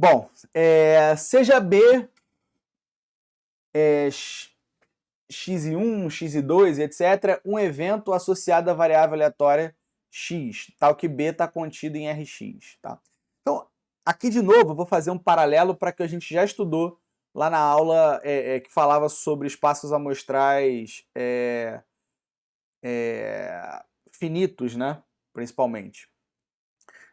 Bom, seja B x1, x2, etc., um evento associado à variável aleatória x, tal que B está contido em Rx. Tá? Então, aqui de novo, eu vou fazer um paralelo para que a gente já estudou lá na aula que falava sobre espaços amostrais finitos, né? Principalmente.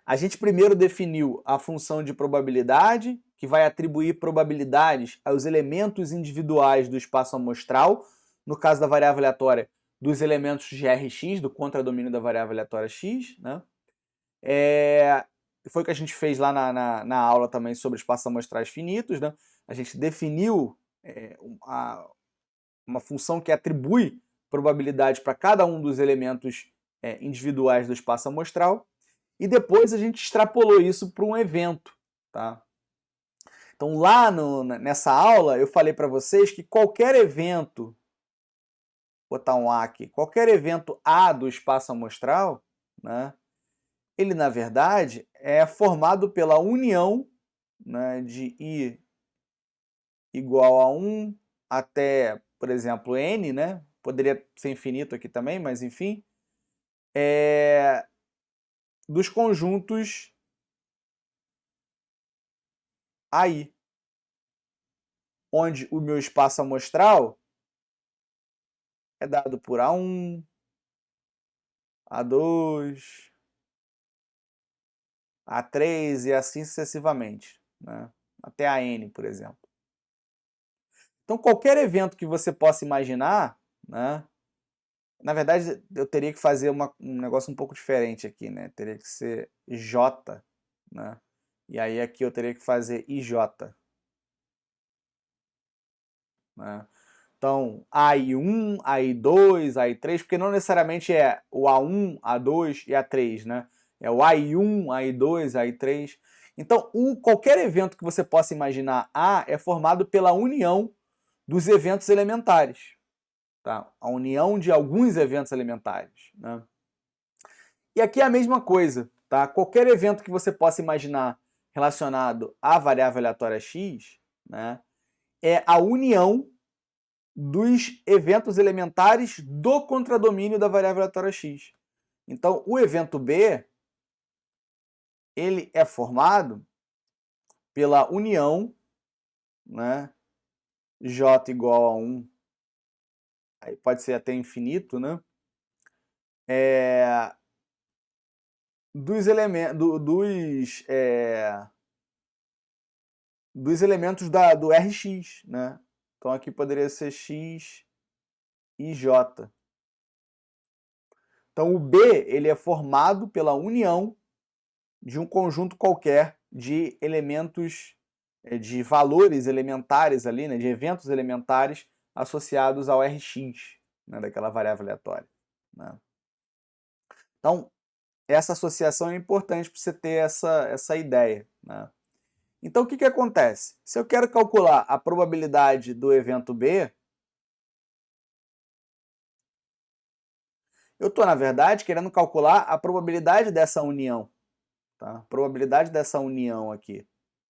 A gente primeiro definiu a função de probabilidade, que vai atribuir probabilidades aos elementos individuais do espaço amostral, no caso da variável aleatória, dos elementos de Rx, do contradomínio da variável aleatória x. Né? Foi o que a gente fez lá na aula também sobre espaços amostrais finitos. Né? A gente definiu uma função que atribui probabilidade para cada um dos elementos individuais do espaço amostral. E depois a gente extrapolou isso para um evento. Tá? Então lá nessa aula eu falei para vocês que qualquer evento, vou botar um A aqui, qualquer evento A do espaço amostral, né, ele na verdade é formado pela união, né, de I igual a 1 até, por exemplo, N, né? Poderia ser infinito aqui também, mas enfim, dos conjuntos AI, onde o meu espaço amostral é dado por A1, A2, A3 e assim sucessivamente, né? Até a N, por exemplo. Então, qualquer evento que você possa imaginar, né? Na verdade, eu teria que fazer um negócio um pouco diferente aqui, né? Teria que ser J, né? E aí aqui eu teria que fazer IJ. Né? Então, AI1, AI2, AI3, porque não necessariamente é o A1, A2 e A3, né? É o AI1, AI2, AI3. Então, qualquer evento que você possa imaginar A é formado pela união dos eventos elementares. Tá? A união de alguns eventos elementares. Né? E aqui é a mesma coisa. Tá? Qualquer evento que você possa imaginar relacionado à variável aleatória x, né, é a união dos eventos elementares do contradomínio da variável aleatória x. Então, o evento B ele é formado pela união, né, j igual a 1, aí pode ser até infinito, né, dos elementos do Rx. Né? Então, aqui poderia ser x e j. Então, o B ele é formado pela união de um conjunto qualquer de elementos, de valores elementares ali, né, de eventos elementares associados ao Rx, né, daquela variável aleatória. Né? Então, essa associação é importante para você ter essa ideia. Né? Então, o que acontece? Se eu quero calcular a probabilidade do evento B, eu estou, na verdade, querendo calcular a probabilidade dessa união. Tá? A probabilidade dessa união aqui.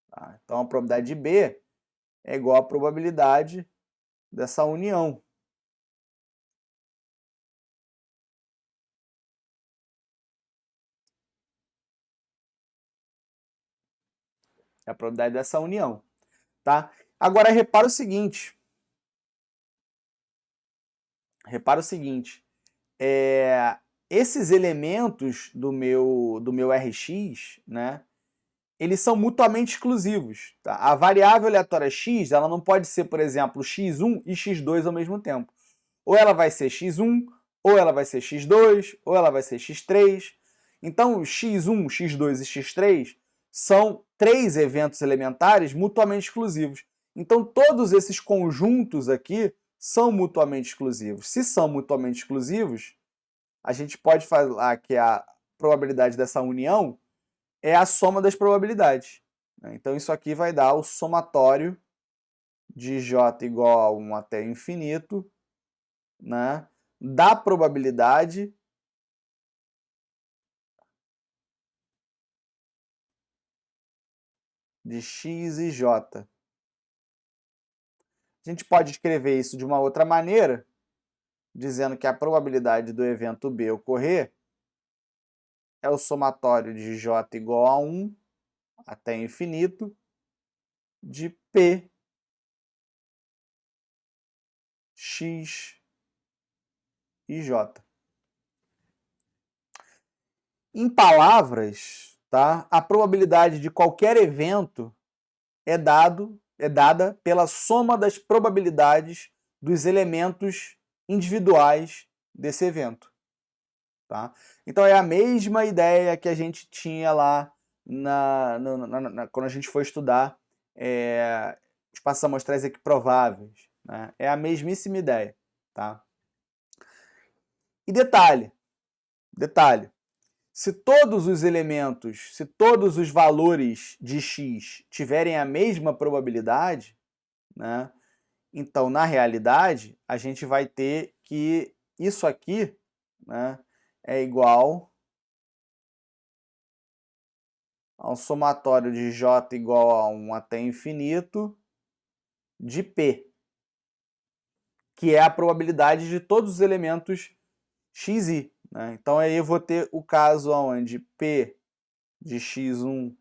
Tá? Então, a probabilidade de B é igual à probabilidade dessa união. É a probabilidade dessa união. Tá? Agora, repara o seguinte. Esses elementos do meu Rx, né, eles são mutuamente exclusivos. Tá? A variável aleatória x ela não pode ser, por exemplo, x1 e x2 ao mesmo tempo. Ou ela vai ser x1, ou ela vai ser x2, ou ela vai ser x3. Então, x1, x2 e x3 são três eventos elementares mutuamente exclusivos. Então, todos esses conjuntos aqui são mutuamente exclusivos. Se são mutuamente exclusivos, a gente pode falar que a probabilidade dessa união é a soma das probabilidades. Então, isso aqui vai dar o somatório de j igual a 1 até infinito, né, da probabilidade de x e j. A gente pode escrever isso de uma outra maneira, dizendo que a probabilidade do evento B ocorrer é o somatório de j igual a 1 até infinito de p x e j. Em palavras, tá? A probabilidade de qualquer evento é dada pela soma das probabilidades dos elementos individuais desse evento. Tá? Então é a mesma ideia que a gente tinha lá quando a gente foi estudar espaços amostrais equiprováveis. Né? É a mesmíssima ideia. Tá? E detalhe, se todos os elementos, se todos os valores de x tiverem a mesma probabilidade, né, então, na realidade, a gente vai ter que isso aqui, né, é igual ao somatório de j igual a 1 até infinito de p, que é a probabilidade de todos os elementos xi. Né? Então, aí eu vou ter o caso onde p de x1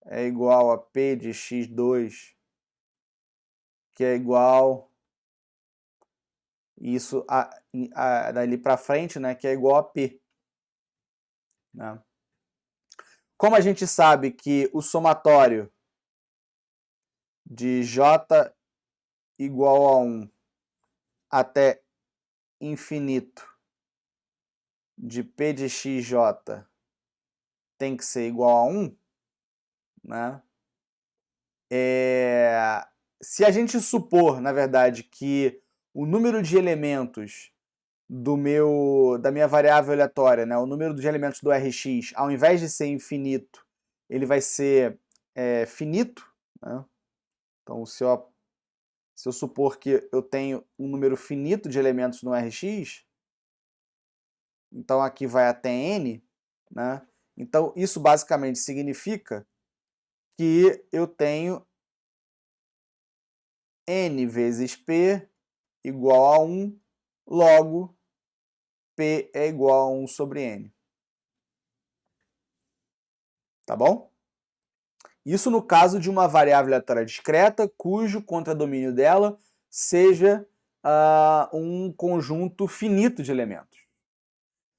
é igual a p de x2, que é igual isso dali para frente, né, que é igual a p. Né? Como a gente sabe que o somatório de j igual a 1 até infinito de p de xj tem que ser igual a 1, né? Se a gente supor, na verdade, que o número de elementos da minha variável aleatória, né, o número de elementos do Rx, ao invés de ser infinito, ele vai ser finito. Né? Então, se eu supor que eu tenho um número finito de elementos no Rx, então aqui vai até n, né? Então, isso basicamente significa que eu tenho n vezes p igual a 1, logo p é igual a 1 sobre n. Tá bom? Isso no caso de uma variável aleatória discreta, cujo contradomínio dela seja um conjunto finito de elementos.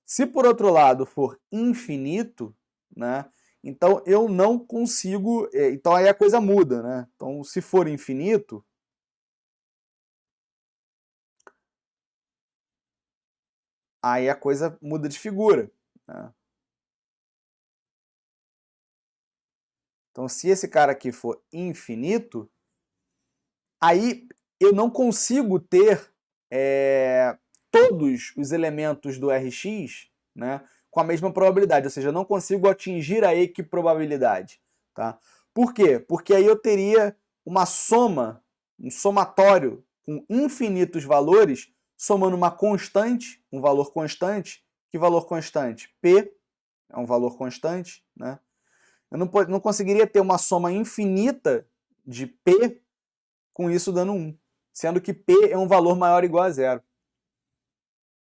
Se por outro lado for infinito, né, então eu não consigo. Então aí a coisa muda. Né? Então, se for infinito, aí a coisa muda de figura. Né? Então, se esse cara aqui for infinito, aí eu não consigo ter todos os elementos do Rx, né, com a mesma probabilidade, ou seja, eu não consigo atingir a equiprobabilidade. Tá? Por quê? Porque aí eu teria uma soma, um somatório com infinitos valores, somando uma constante, um valor constante. Que valor constante? P é um valor constante. Né? Eu não conseguiria ter uma soma infinita de P com isso dando 1, sendo que P é um valor maior ou igual a zero.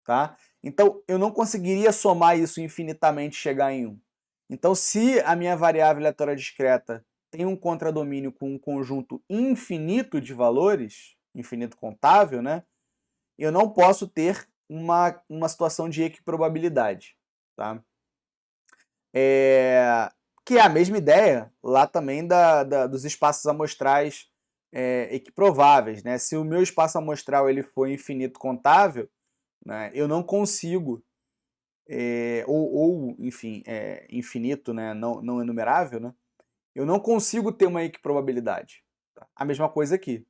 Tá? Então, eu não conseguiria somar isso infinitamente e chegar em 1. Então, se a minha variável aleatória discreta tem um contradomínio com um conjunto infinito de valores, infinito contável, né, eu não posso ter uma situação de equiprobabilidade. Tá? Que é a mesma ideia lá também dos espaços amostrais equiprováveis. Né? Se o meu espaço amostral ele for infinito contável, né, eu não consigo, enfim, infinito, né, não enumerável, né, eu não consigo ter uma equiprobabilidade. Tá? A mesma coisa aqui.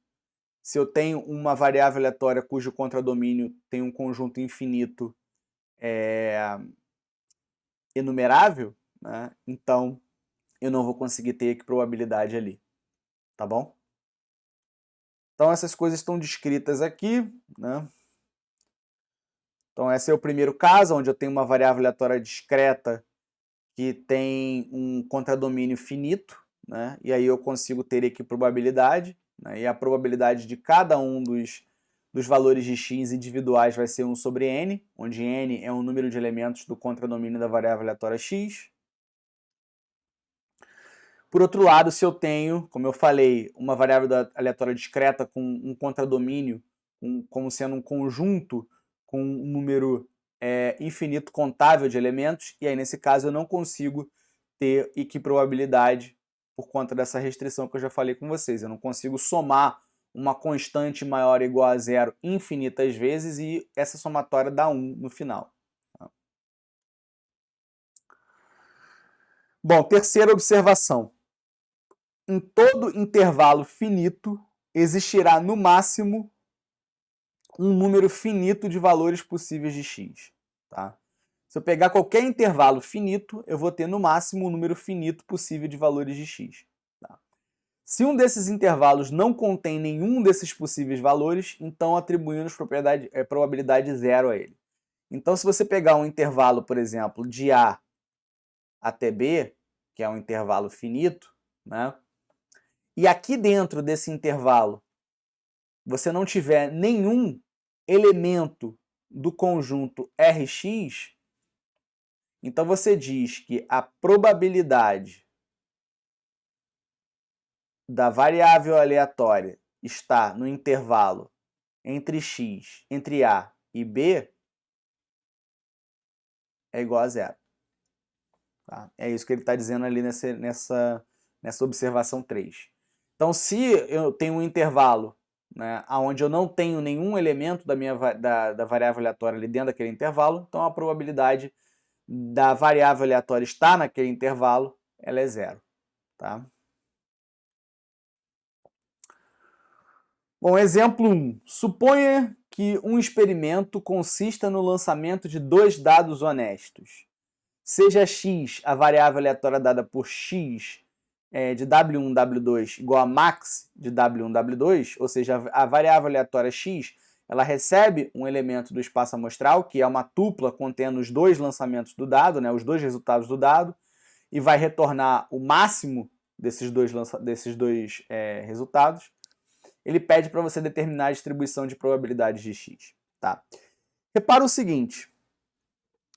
Se eu tenho uma variável aleatória cujo contradomínio tem um conjunto infinito enumerável, né, então eu não vou conseguir ter equiprobabilidade ali. Tá bom? Então essas coisas estão descritas aqui. Né? Então esse é o primeiro caso, onde eu tenho uma variável aleatória discreta que tem um contradomínio finito. né? E aí eu consigo ter aqui probabilidade, né? E a probabilidade de cada um dos valores de x individuais vai ser 1 sobre n, onde n é o número de elementos do contradomínio da variável aleatória x. Por outro lado, se eu tenho, como eu falei, uma variável aleatória discreta com um contradomínio, como sendo um conjunto com um número infinito contável de elementos, e aí nesse caso eu não consigo ter equiprobabilidade por conta dessa restrição que eu já falei com vocês. Eu não consigo somar uma constante maior ou igual a zero infinitas vezes e essa somatória dá 1 no final. Bom, terceira observação. Em todo intervalo finito, existirá no máximo um número finito de valores possíveis de x. Tá? Se eu pegar qualquer intervalo finito, eu vou ter no máximo um número finito possível de valores de x. Tá? Se um desses intervalos não contém nenhum desses possíveis valores, então atribuímos probabilidade zero a ele. Então, se você pegar um intervalo, por exemplo, de A até B, que é um intervalo finito, né? E aqui dentro desse intervalo você não tiver nenhum elemento do conjunto Rx, então você diz que a probabilidade da variável aleatória está no intervalo entre A e B é igual a zero. Tá? É isso que ele está dizendo ali nessa observação 3. Então, se eu tenho um intervalo, né, onde eu não tenho nenhum elemento da variável aleatória ali dentro daquele intervalo, então a probabilidade da variável aleatória estar naquele intervalo, ela é zero. Tá? Bom, exemplo 1. Suponha que um experimento consista no lançamento de 2 dados honestos. Seja x a variável aleatória dada por x de W1, W2 igual a max de W1, W2, ou seja, a variável aleatória x, ela recebe um elemento do espaço amostral, que é uma tupla contendo os dois lançamentos do dado, né, os dois resultados do dado, e vai retornar o máximo desses dois resultados. Ele pede para você determinar a distribuição de probabilidades de x. Tá? Repara o seguinte,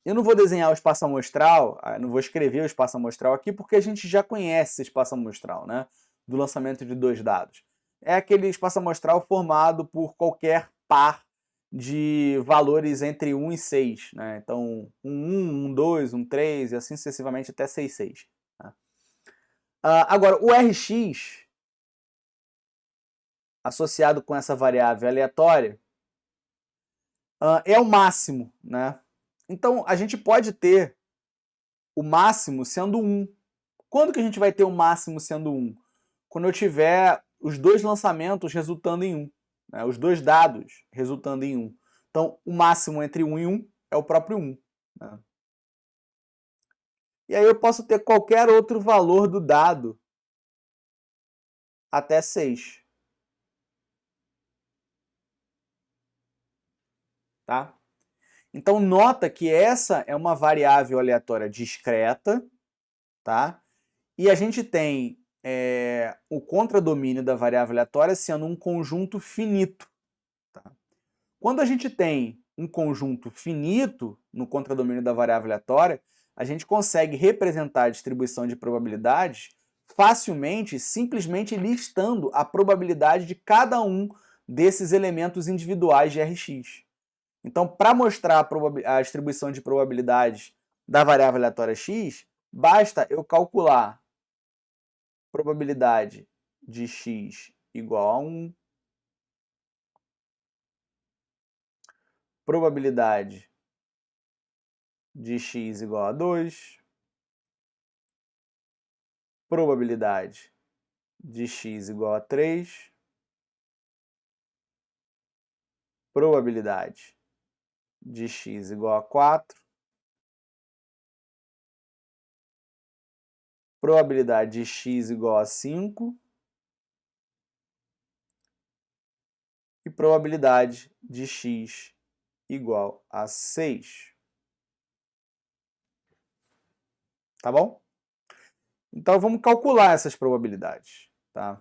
eu não vou desenhar o espaço amostral, não vou escrever o espaço amostral aqui, porque a gente já conhece esse espaço amostral, né? Do lançamento de 2 dados. É aquele espaço amostral formado por qualquer par de valores entre 1 e 6. Né? Então, 1, 2, 3 e assim sucessivamente até 6, 6. Tá? Agora, o Rx, associado com essa variável aleatória, é o máximo, né? Então, a gente pode ter o máximo sendo 1. Quando que a gente vai ter o máximo sendo 1? Quando eu tiver os dois lançamentos resultando em 1. Né? Os dois dados resultando em 1. Então, o máximo entre 1 e 1 é o próprio 1. Né? E aí eu posso ter qualquer outro valor do dado até 6. Tá? Então, nota que essa é uma variável aleatória discreta, tá? E a gente tem o contradomínio da variável aleatória sendo um conjunto finito. Tá? Quando a gente tem um conjunto finito no contradomínio da variável aleatória, a gente consegue representar a distribuição de probabilidades facilmente, simplesmente listando a probabilidade de cada um desses elementos individuais de Rx. Então, para mostrar a distribuição de probabilidades da variável aleatória x, basta eu calcular probabilidade de x igual a 1, probabilidade de x igual a 2, probabilidade de x igual a 3, probabilidade de x igual a 4, probabilidade de x igual a 5 e probabilidade de x igual a 6. Tá bom? Então vamos calcular essas probabilidades. Tá?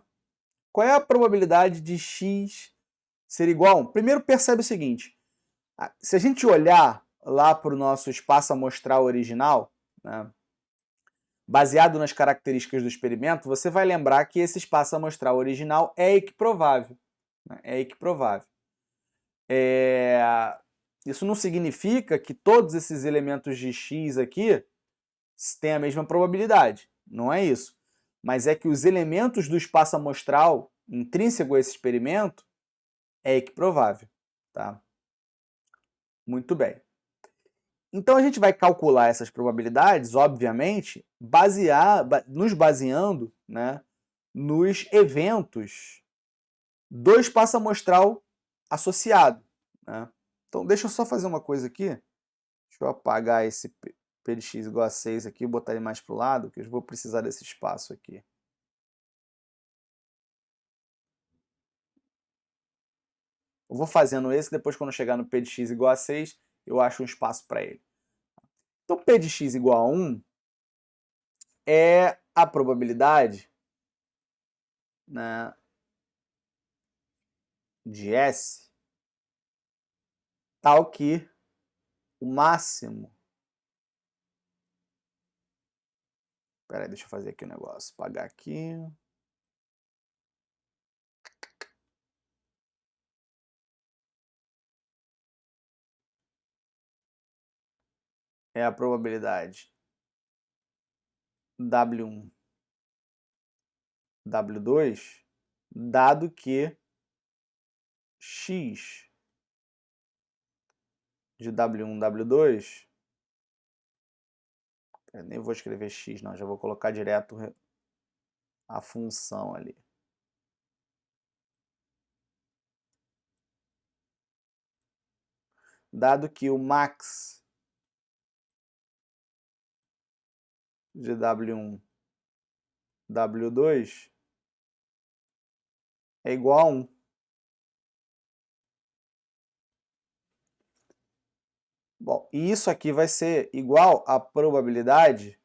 Qual é a probabilidade de x ser igual a 1? Primeiro percebe o seguinte, se a gente olhar lá para o nosso espaço amostral original, né, baseado nas características do experimento, você vai lembrar que esse espaço amostral original é equiprovável. Né, é equiprovável. Isso não significa que todos esses elementos de x aqui têm a mesma probabilidade. Não é isso. Mas é que os elementos do espaço amostral intrínseco a esse experimento é equiprovável. Tá? Muito bem. Então a gente vai calcular essas probabilidades, obviamente, nos baseando, né, nos eventos do espaço amostral associado. Né? Então deixa eu só fazer uma coisa aqui. Deixa eu apagar esse P de x igual a 6 aqui e botar ele mais para o lado, que eu vou precisar desse espaço aqui. Eu vou fazendo esse, depois quando chegar no P de x igual a 6, eu acho um espaço para ele. Então P de x igual a 1 é a probabilidade, né, de S tal que o máximo... Espera aí, deixa eu fazer aqui o negócio. Apagar aqui. É a probabilidade W1, W2, dado que x de W1, W2... Eu nem vou escrever x, não. Já vou colocar direto a função ali. Dado que o max de W1, W2 é igual a 1. Bom, e isso aqui vai ser igual à probabilidade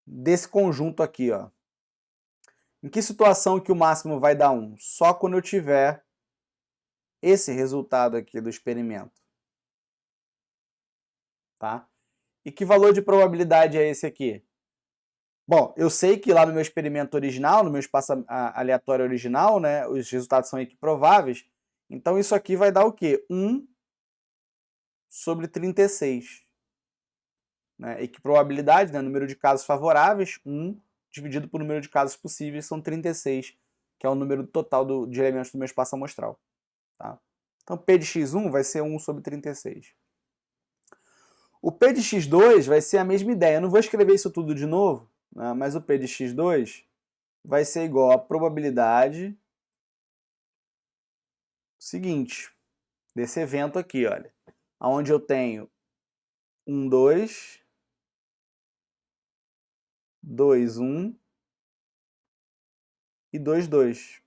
desse conjunto aqui, ó. Em que situação que o máximo vai dar 1? Só quando eu tiver esse resultado aqui do experimento. Tá? E que valor de probabilidade é esse aqui? Bom, eu sei que lá no meu experimento original, no meu espaço aleatório original, né, os resultados são equiprováveis. Então isso aqui vai dar o quê? 1 sobre 36. Né? Equiprobabilidade, né, número de casos favoráveis, 1 dividido por número de casos possíveis, são 36, que é o número total de elementos do meu espaço amostral. Tá? Então P de x1 vai ser 1 sobre 36. O P de x2 vai ser a mesma ideia. Eu não vou escrever isso tudo de novo, né, mas o P de x2 vai ser igual à probabilidade seguinte, desse evento aqui, olha, onde eu tenho 1, 2, 2, 1 e 2, 2.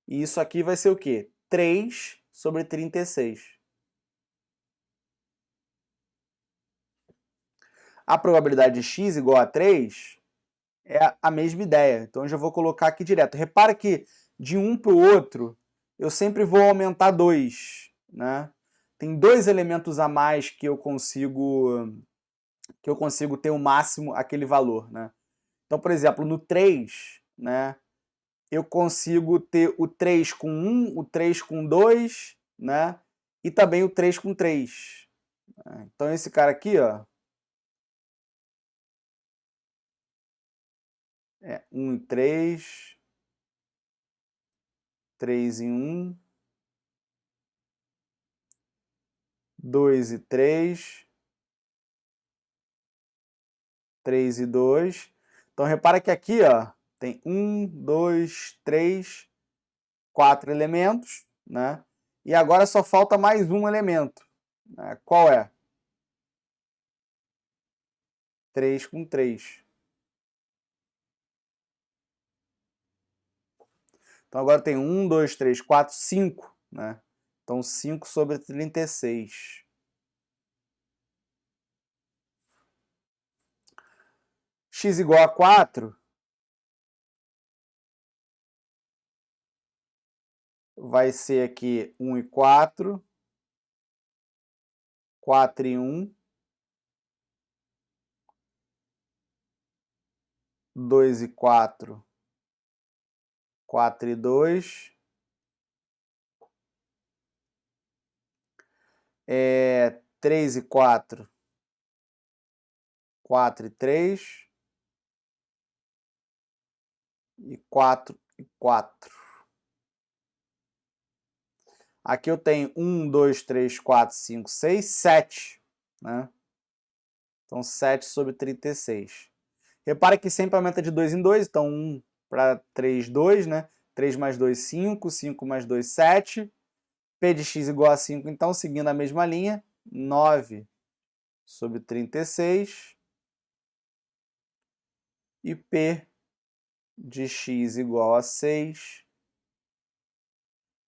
E isso aqui vai ser o quê? 3 sobre 36. A probabilidade de x igual a 3 é a mesma ideia. Então eu já vou colocar aqui direto. Repara que de um para o outro eu sempre vou aumentar 2. Né? Tem 2 elementos a mais que eu consigo ter o máximo aquele valor. Né? Então, por exemplo, no 3, né, eu consigo ter o 3 com 1, o 3 com 2, né, e também o 3 com 3. Então esse cara aqui, ó, é 1 e 3, 3 e 1, 2 e 3, 3 e 2. Então repara que aqui, ó, tem 1, 2, 3, 4 elementos, né? E agora só falta mais um elemento. Né? Qual é? 3 com 3. Então agora tem 1, 2, 3, 4, 5, né? Então 5 sobre 36. X igual a 4 vai ser aqui 1 e 4, 4 e 1, 2 e 4, 4 e 2, 3 e 4, 4 e 3, e 4 e 4. Aqui eu tenho 1, 2, 3, 4, 5, 6, 7, né? Então 7 sobre 36. Repara que sempre aumenta de 2 em 2, então 1 para 3, 2, né? 3 mais 2, 5, 5 mais 2, 7. P de x igual a 5, então, seguindo a mesma linha, 9 sobre 36. E P de x igual a 6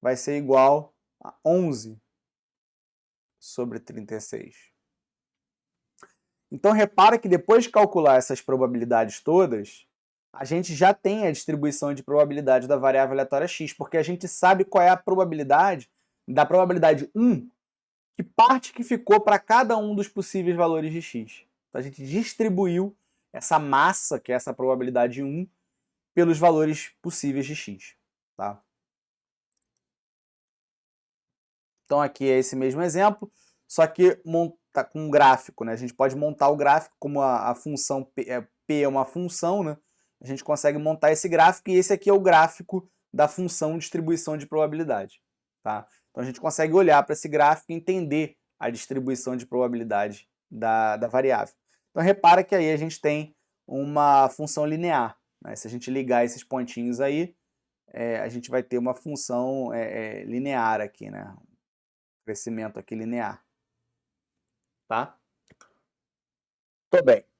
vai ser igual a 11 sobre 36. Então, repara que depois de calcular essas probabilidades todas, a gente já tem a distribuição de probabilidade da variável aleatória x, porque a gente sabe qual é a probabilidade da probabilidade 1, que parte que ficou para cada um dos possíveis valores de x. Então, a gente distribuiu essa massa, que é essa probabilidade 1, pelos valores possíveis de x. Tá? Então, aqui é esse mesmo exemplo, só que tá com um gráfico, né? A gente pode montar o gráfico como a função P é uma função, né? A gente consegue montar esse gráfico e esse aqui é o gráfico da função distribuição de probabilidade, tá? Então a gente consegue olhar para esse gráfico e entender a distribuição de probabilidade da variável. Então repara que aí a gente tem uma função linear, né? Se a gente ligar esses pontinhos aí, a gente vai ter uma função linear aqui, né? Crescimento aqui linear. Tá? Tô bem.